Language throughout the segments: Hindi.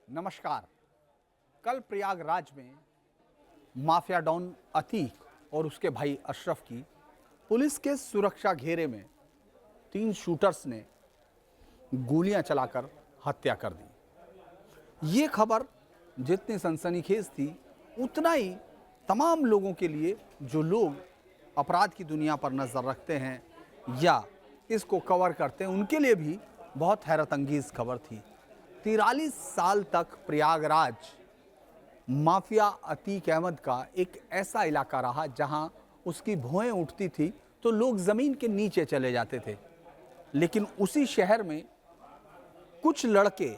नमस्कार। कल प्रयागराज में माफिया डॉन अतीक और उसके भाई अशरफ की पुलिस के सुरक्षा घेरे में 3 शूटर्स ने गोलियां चलाकर हत्या कर दी। ये खबर जितनी सनसनीखेज थी उतना ही तमाम लोगों के लिए जो लोग अपराध की दुनिया पर नज़र रखते हैं या इसको कवर करते हैं उनके लिए भी बहुत हैरत अंगेज खबर थी। 43 साल तक प्रयागराज माफिया अतीक अहमद का एक ऐसा इलाका रहा जहां उसकी भौएं उठती थी तो लोग ज़मीन के नीचे चले जाते थे। लेकिन उसी शहर में कुछ लड़के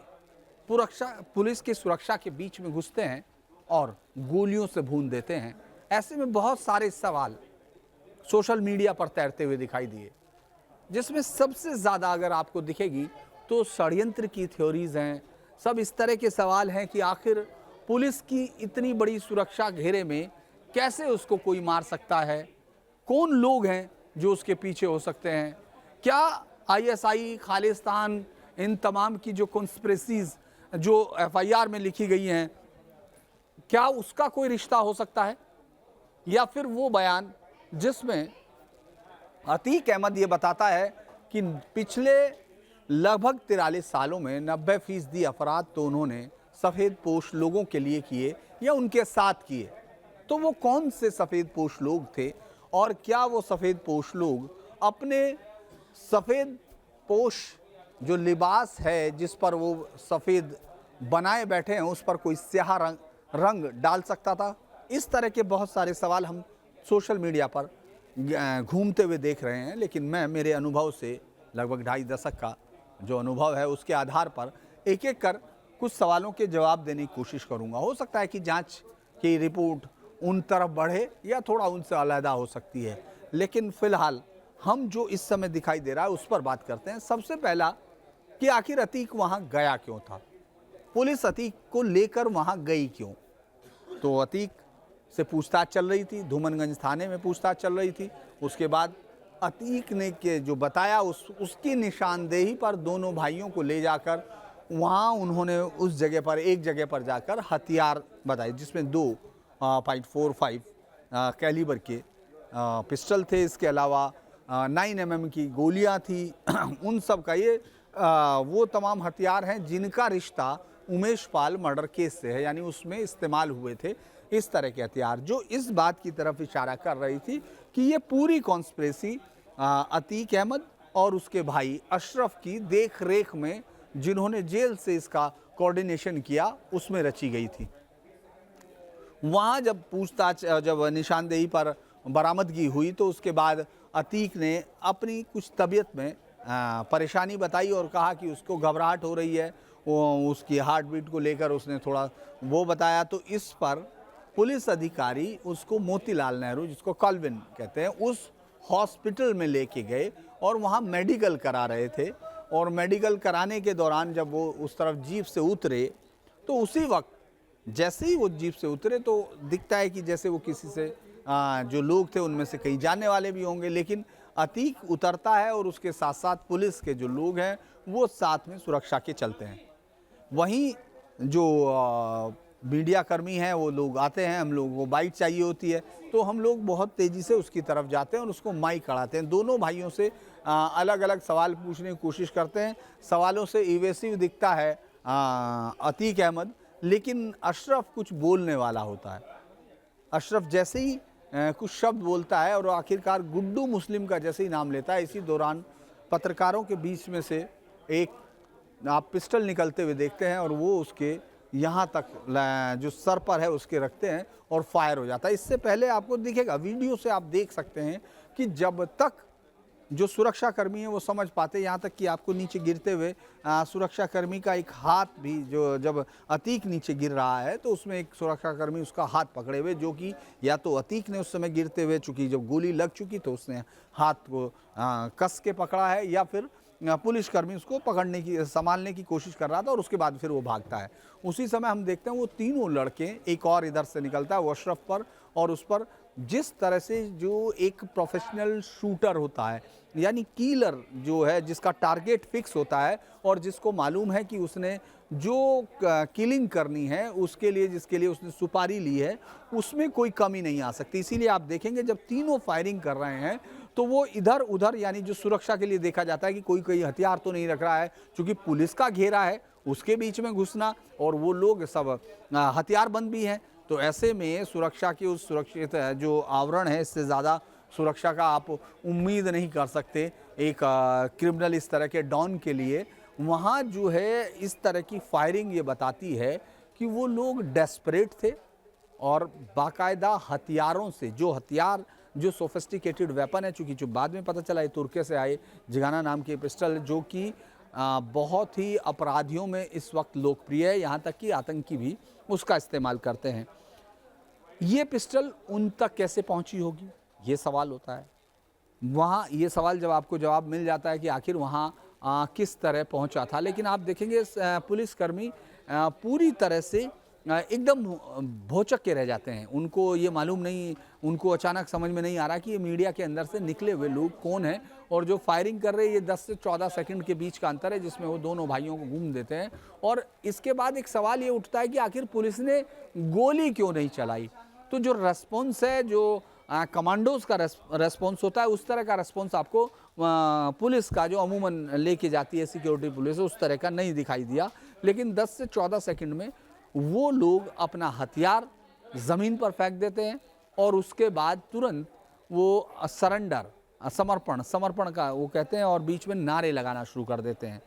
पुलिस की सुरक्षा के बीच में घुसते हैं और गोलियों से भून देते हैं। ऐसे में बहुत सारे सवाल सोशल मीडिया पर तैरते हुए दिखाई दिए, जिसमें सबसे ज़्यादा अगर आपको दिखेगी तो षड्यंत्र की थ्योरीज हैं। सब इस तरह के सवाल हैं कि आखिर पुलिस की इतनी बड़ी सुरक्षा घेरे में कैसे उसको कोई मार सकता है, कौन लोग हैं जो उसके पीछे हो सकते हैं, क्या आईएसआई, खालिस्तान, इन तमाम की जो कॉन्स्पिरेसीज जो एफआईआर में लिखी गई हैं, क्या उसका कोई रिश्ता हो सकता है, या फिर वो बयान जिसमें अतीक अहमद ये बताता है कि पिछले लगभग 43 सालों में 90% अफराद तो उन्होंने सफ़ेद पोश लोगों के लिए किए या उनके साथ किए। तो वो कौन से सफ़ेद पोश लोग थे और क्या वो सफ़ेद पोश लोग अपने सफ़ेद पोश जो लिबास है जिस पर वो सफ़ेद बनाए बैठे हैं उस पर कोई स्याह रंग डाल सकता था? इस तरह के बहुत सारे सवाल हम सोशल मीडिया पर घूमते हुए देख रहे हैं। लेकिन मैं मेरे अनुभव से लगभग 2.5 दशक का जो अनुभव है उसके आधार पर एक एक कर कुछ सवालों के जवाब देने की कोशिश करूंगा। हो सकता है कि जांच की रिपोर्ट उन तरफ बढ़े या थोड़ा उनसे अलहदा हो सकती है, लेकिन फिलहाल हम जो इस समय दिखाई दे रहा है उस पर बात करते हैं। सबसे पहला कि आखिर अतीक वहां गया क्यों था, पुलिस अतीक को लेकर वहां गई क्यों? तो अतीक से पूछताछ चल रही थी, धूमनगंज थाने में पूछताछ चल रही थी। उसके बाद अतीक ने के जो बताया उसकी निशानदेही पर दोनों भाइयों को ले जाकर वहाँ उन्होंने उस जगह पर एक जगह पर जाकर हथियार बताए, जिसमें 2 .45 कैलिबर के पिस्टल थे। इसके अलावा 9mm की गोलियां थी। उन सब का ये वो तमाम हथियार हैं जिनका रिश्ता उमेश पाल मर्डर केस से है, यानी उसमें इस्तेमाल हुए थे इस तरह के हथियार, जो इस बात की तरफ इशारा कर रही थी कि ये पूरी कॉन्स्पिरेसी अतीक अहमद और उसके भाई अशरफ की देख रेख में, जिन्होंने जेल से इसका कोऑर्डिनेशन किया, उसमें रची गई थी। वहाँ जब पूछताछ, जब निशानदेही पर बरामदगी हुई तो उसके बाद अतीक ने अपनी कुछ तबीयत में परेशानी बताई और कहा कि उसको घबराहट हो रही है, वो उसकी हार्ट बीट को लेकर उसने थोड़ा वो बताया। तो इस पर पुलिस अधिकारी उसको मोतीलाल नेहरू, जिसको कॉल्विन कहते हैं, उस हॉस्पिटल में लेके गए और वहाँ मेडिकल करा रहे थे। और मेडिकल कराने के दौरान जब वो उस तरफ जीप से उतरे तो उसी वक्त जैसे ही वो जीप से उतरे तो दिखता है कि जैसे वो किसी से जो लोग थे उनमें से कई जानने वाले भी होंगे, लेकिन अतीक उतरता है और उसके साथ साथ पुलिस के जो लोग हैं वो साथ में सुरक्षा के चलते हैं। वहीं जो मीडिया कर्मी हैं वो लोग आते हैं, हम लोगों को बाइट चाहिए होती है तो हम लोग बहुत तेज़ी से उसकी तरफ जाते हैं और उसको माइक अड़ाते हैं। दोनों भाइयों से अलग अलग सवाल पूछने की कोशिश करते हैं। सवालों से इवेसिव दिखता है अतीक अहमद, लेकिन अशरफ कुछ बोलने वाला होता है। अशरफ जैसे ही कुछ शब्द बोलता है और आखिरकार गुड्डू मुस्लिम का जैसे ही नाम लेता है, इसी दौरान पत्रकारों के बीच में से एक आप पिस्टल निकलते हुए देखते हैं और वो उसके यहाँ तक जो सर पर है उसके रखते हैं और फायर हो जाता है। इससे पहले आपको दिखेगा, वीडियो से आप देख सकते हैं कि जब तक जो सुरक्षा कर्मी है वो समझ पाते, यहाँ तक कि आपको नीचे गिरते हुए सुरक्षा कर्मी का एक हाथ भी, जो जब अतीक नीचे गिर रहा है तो उसमें एक सुरक्षा कर्मी उसका हाथ पकड़े हुए, जो कि या तो अतीक ने उस समय गिरते हुए, चूँकि जब गोली लग चुकी तो उसने हाथ को कस के पकड़ा है, या फिर पुलिसकर्मी उसको पकड़ने की, संभालने की कोशिश कर रहा था और उसके बाद फिर वो भागता है। उसी समय हम देखते हैं वो तीनों लड़के, एक और इधर से निकलता है, वो अशरफ पर और उस पर जिस तरह से जो एक प्रोफेशनल शूटर होता है, यानी किलर जो है, जिसका टारगेट फिक्स होता है और जिसको मालूम है कि उसने जो किलिंग करनी है उसके लिए, जिसके लिए उसने सुपारी ली है, उसमें कोई कमी नहीं आ सकती। इसीलिए आप देखेंगे जब तीनों फायरिंग कर रहे हैं तो वो इधर उधर, यानी जो सुरक्षा के लिए देखा जाता है कि कोई कोई हथियार तो नहीं रख रहा है, क्योंकि पुलिस का घेरा है, उसके बीच में घुसना, और वो लोग सब हथियारबंद भी हैं। तो ऐसे में सुरक्षा की उस सुरक्षित जो आवरण है, इससे ज़्यादा सुरक्षा का आप उम्मीद नहीं कर सकते एक क्रिमिनल इस तरह के डॉन के लिए। वहाँ जो है इस तरह की फायरिंग ये बताती है कि वो लोग डेस्परेट थे और बाकायदा हथियारों से, जो हथियार, जो सोफिस्टिकेटेड वेपन है, चूँकि जो बाद में पता चला ये तुर्की से आए जिगाना नाम की पिस्टल, जो कि बहुत ही अपराधियों में इस वक्त लोकप्रिय है, यहाँ तक कि आतंकी भी उसका इस्तेमाल करते हैं। ये पिस्टल उन तक कैसे पहुंची होगी, ये सवाल होता है। वहाँ ये सवाल जब आपको जवाब मिल जाता है कि आखिर वहाँ किस तरह पहुंचा था, लेकिन आप देखेंगे पुलिसकर्मी पूरी तरह से एकदम भौचक के रह जाते हैं। उनको ये मालूम नहीं, उनको अचानक समझ में नहीं आ रहा कि ये मीडिया के अंदर से निकले हुए लोग कौन हैं, और जो फायरिंग कर रहे हैं ये 10 से 14 सेकंड के बीच का अंतर है, जिसमें वो दोनों भाइयों को घूम देते हैं। और इसके बाद एक सवाल ये उठता है कि आखिर पुलिस ने गोली क्यों नहीं चलाई। तो जो रेस्पॉन्स है, जो कमांडोज का रेस्पॉन्स होता है, उस तरह का रेस्पॉन्स आपको पुलिस का, जो अमूमन लेके जाती है सिक्योरिटी पुलिस, उस तरह का नहीं दिखाई दिया। लेकिन 10 से 14 सेकंड में वो लोग अपना हथियार ज़मीन पर फेंक देते हैं और उसके बाद तुरंत वो सरेंडर, समर्पण का वो कहते हैं, और बीच में नारे लगाना शुरू कर देते हैं।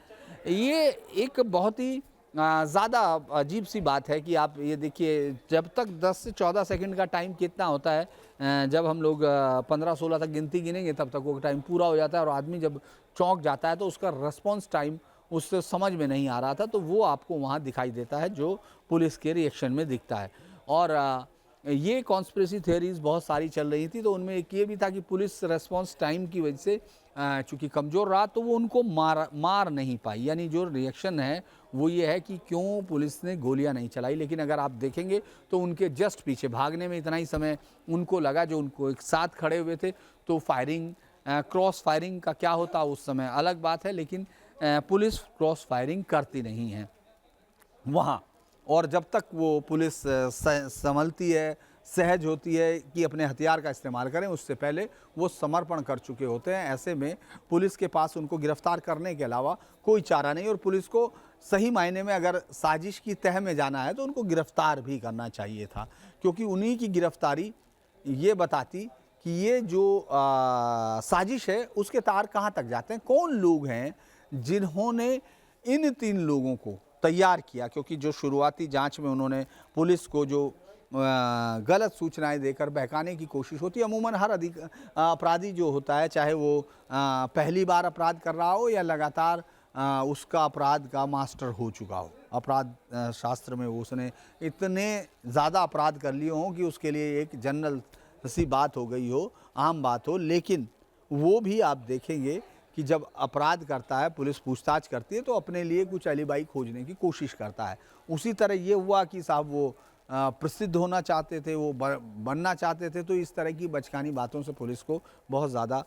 ये एक बहुत ही ज़्यादा अजीब सी बात है कि आप ये देखिए, जब तक 10 से 14 सेकंड का टाइम कितना होता है, जब हम लोग 15-16 तक गिनती गिनेंगे तब तक वो टाइम पूरा हो जाता है, और आदमी जब चौंक जाता है तो उसका रिस्पॉन्स टाइम उससे समझ में नहीं आ रहा था, तो वो आपको वहाँ दिखाई देता है, जो पुलिस के रिएक्शन में दिखता है। और ये कॉन्स्पिरेसी थ्योरीज बहुत सारी चल रही थी, तो उनमें एक ये भी था कि पुलिस रेस्पॉन्स टाइम की वजह से चूँकि कमज़ोर रहा तो वो उनको मार नहीं पाई, यानी जो रिएक्शन है वो ये है कि क्यों पुलिस ने गोलियां नहीं चलाई। लेकिन अगर आप देखेंगे तो उनके जस्ट पीछे भागने में इतना ही समय उनको लगा, जो उनको एक साथ खड़े हुए थे। तो फायरिंग, क्रॉस फायरिंग का क्या होता उस समय अलग बात है, लेकिन पुलिस क्रॉस फायरिंग करती नहीं है वहाँ। और जब तक वो पुलिस संभलती है, सहज होती है कि अपने हथियार का इस्तेमाल करें, उससे पहले वो समर्पण कर चुके होते हैं। ऐसे में पुलिस के पास उनको गिरफ्तार करने के अलावा कोई चारा नहीं, और पुलिस को सही मायने में अगर साजिश की तह में जाना है तो उनको गिरफ्तार भी करना चाहिए था, क्योंकि उन्हीं की गिरफ्तारी ये बताती कि ये जो साजिश है उसके तार कहाँ तक जाते हैं, कौन लोग हैं जिन्होंने इन 3 लोगों को तैयार किया। क्योंकि जो शुरुआती जांच में उन्होंने पुलिस को जो गलत सूचनाएं देकर बहकाने की कोशिश होती है, अमूमन हर अपराधी जो होता है, चाहे वो पहली बार अपराध कर रहा हो या लगातार उसका अपराध का मास्टर हो चुका हो, अपराध शास्त्र में उसने इतने ज़्यादा अपराध कर लिए हों कि उसके लिए एक जनरल सी बात हो गई हो, आम बात हो। लेकिन वो भी आप देखेंगे कि जब अपराध करता है, पुलिस पूछताछ करती है, तो अपने लिए कुछ अलीबाई खोजने की कोशिश करता है। उसी तरह ये हुआ कि साहब वो प्रसिद्ध होना चाहते थे, वो बनना चाहते थे, तो इस तरह की बचकानी बातों से पुलिस को बहुत ज़्यादा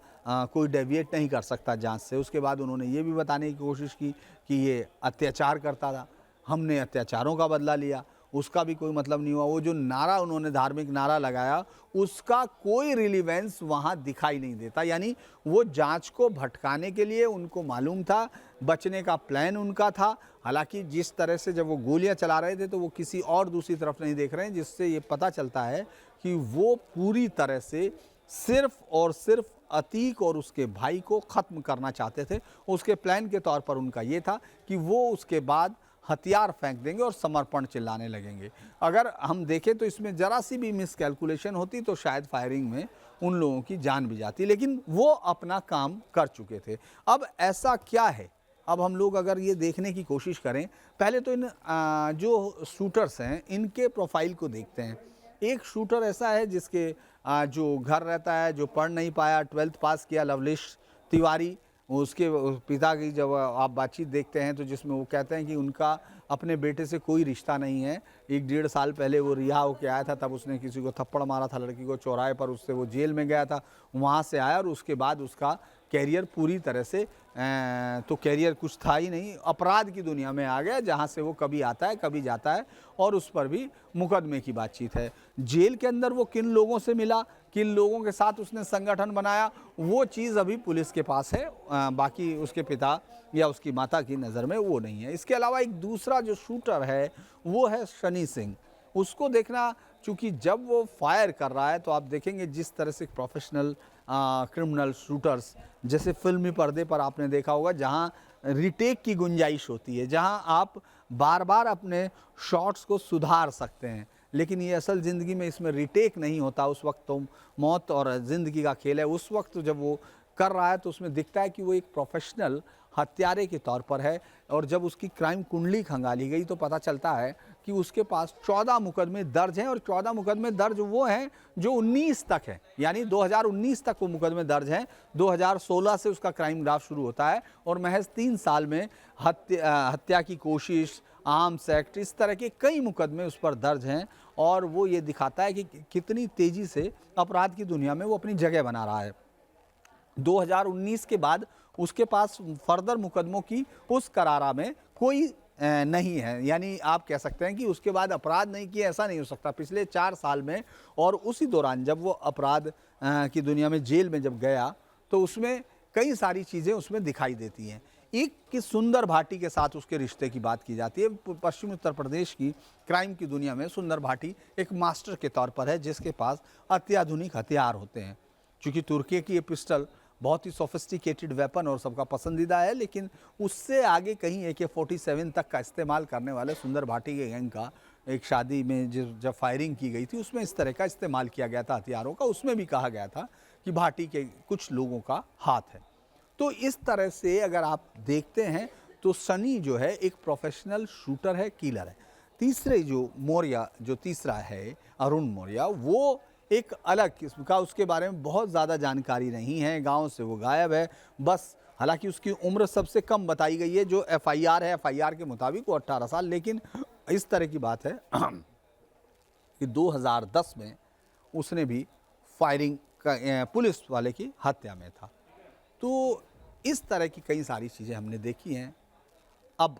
कोई डेविएट नहीं कर सकता जांच से। उसके बाद उन्होंने ये भी बताने की कोशिश की कि ये अत्याचार करता था, हमने अत्याचारों का बदला लिया, उसका भी कोई मतलब नहीं हुआ। वो जो नारा उन्होंने धार्मिक नारा लगाया, उसका कोई रिलीवेंस वहाँ दिखाई नहीं देता। यानी वो जांच को भटकाने के लिए उनको मालूम था, बचने का प्लान उनका था। हालांकि जिस तरह से जब वो गोलियां चला रहे थे तो वो किसी और दूसरी तरफ नहीं देख रहे हैं, जिससे ये पता चलता है कि वो पूरी तरह से सिर्फ और सिर्फ अतीक और उसके भाई को ख़त्म करना चाहते थे। उसके प्लान के तौर पर उनका ये था कि वो उसके बाद हथियार फेंक देंगे और समर्पण चिल्लाने लगेंगे। अगर हम देखें तो इसमें ज़रा सी भी मिसकैलकुलेशन होती तो शायद फायरिंग में उन लोगों की जान भी जाती, लेकिन वो अपना काम कर चुके थे। अब ऐसा क्या है, अब हम लोग अगर ये देखने की कोशिश करें, पहले तो इन जो शूटर्स हैं इनके प्रोफाइल को देखते हैं। एक शूटर ऐसा है जिसके जो घर रहता है, जो पढ़ नहीं पाया, 12th पास किया, लवलेश तिवारी, उसके पिता की जब आप बातचीत देखते हैं तो जिसमें वो कहते हैं कि उनका अपने बेटे से कोई रिश्ता नहीं है। 1 डेढ़ साल पहले वो रिहा होके आया था, तब उसने किसी को थप्पड़ मारा था लड़की को चौराहे पर, उससे वो जेल में गया था, वहाँ से आया और उसके बाद उसका कैरियर पूरी तरह से तो कैरियर कुछ था ही नहीं, अपराध की दुनिया में आ गया, जहाँ से वो कभी आता है कभी जाता है और उस पर भी मुकदमे की बातचीत है। जेल के अंदर वो किन लोगों से मिला, किन लोगों के साथ उसने संगठन बनाया, वो चीज़ अभी पुलिस के पास है, बाकी उसके पिता या उसकी माता की नज़र में वो नहीं है। इसके अलावा एक दूसरा जो शूटर है वो है शनि सिंह। उसको देखना, चूँकि जब वो फायर कर रहा है तो आप देखेंगे जिस तरह से प्रोफेशनल क्रिमिनल शूटर्स, जैसे फिल्मी पर्दे पर आपने देखा होगा, जहाँ रिटेक की गुंजाइश होती है, जहाँ आप बार बार अपने शॉट्स को सुधार सकते हैं, लेकिन ये असल ज़िंदगी में इसमें रिटेक नहीं होता। उस वक्त तो मौत और ज़िंदगी का खेल है। उस वक्त जब वो कर रहा है तो उसमें दिखता है कि वो एक प्रोफेशनल हत्यारे के तौर पर है, और जब उसकी क्राइम कुंडली खंगाली गई तो पता चलता है कि उसके पास 14 मुकदमे दर्ज हैं, और 14 मुकदमे दर्ज वो हैं जो 19 तक है, यानी 2019 तक वो मुकदमे दर्ज हैं। 2016 से उसका क्राइम ग्राफ शुरू होता है और महज 3 साल में हत्या की कोशिश, आर्म्स एक्ट, इस तरह के कई मुकदमे उस पर दर्ज हैं, और वो ये दिखाता है कि कितनी तेज़ी से अपराध की दुनिया में वो अपनी जगह बना रहा है। 2019 के बाद उसके पास फर्दर मुकदमों की उस करारा में कोई नहीं है, यानी आप कह सकते हैं कि उसके बाद अपराध नहीं किए, ऐसा नहीं हो सकता। पिछले 4 साल में और उसी दौरान जब वो अपराध की दुनिया में जेल में जब गया तो उसमें कई सारी चीज़ें उसमें दिखाई देती हैं। एक कि सुंदर भाटी के साथ उसके रिश्ते की बात की जाती है। पश्चिमी उत्तर प्रदेश की क्राइम की दुनिया में सुंदर भाटी एक मास्टर के तौर पर है, जिसके पास अत्याधुनिक हथियार होते हैं। चूँकि तुर्की की ये पिस्टल बहुत ही सोफिस्टिकेटेड वेपन और सबका पसंदीदा है, लेकिन उससे आगे कहीं AK-47 तक का इस्तेमाल करने वाले सुंदर भाटी के गैंग का एक शादी में जब फायरिंग की गई थी उसमें इस तरह का इस्तेमाल किया गया था हथियारों का। उसमें भी कहा गया था कि भाटी के कुछ लोगों का हाथ है। तो इस तरह से अगर आप देखते हैं तो सनी जो है एक प्रोफेशनल शूटर है, किलर है। तीसरे जो मौर्य, जो तीसरा है अरुण मौर्य, वो एक अलग किस्म का, उसके बारे में बहुत ज़्यादा जानकारी नहीं है, गांव से वो गायब है बस। हालांकि उसकी उम्र सबसे कम बताई गई है, जो FIR है, FIR के मुताबिक वो 18 साल, लेकिन इस तरह की बात है कि 2010 में उसने भी फायरिंग पुलिस वाले की हत्या में था। तो इस तरह की कई सारी चीज़ें हमने देखी हैं। अब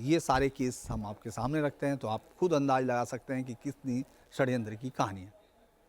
ये सारे केस हम आपके सामने रखते हैं तो आप खुद अंदाज लगा सकते हैं कि कितनी षड्यंत्र की कहानी है।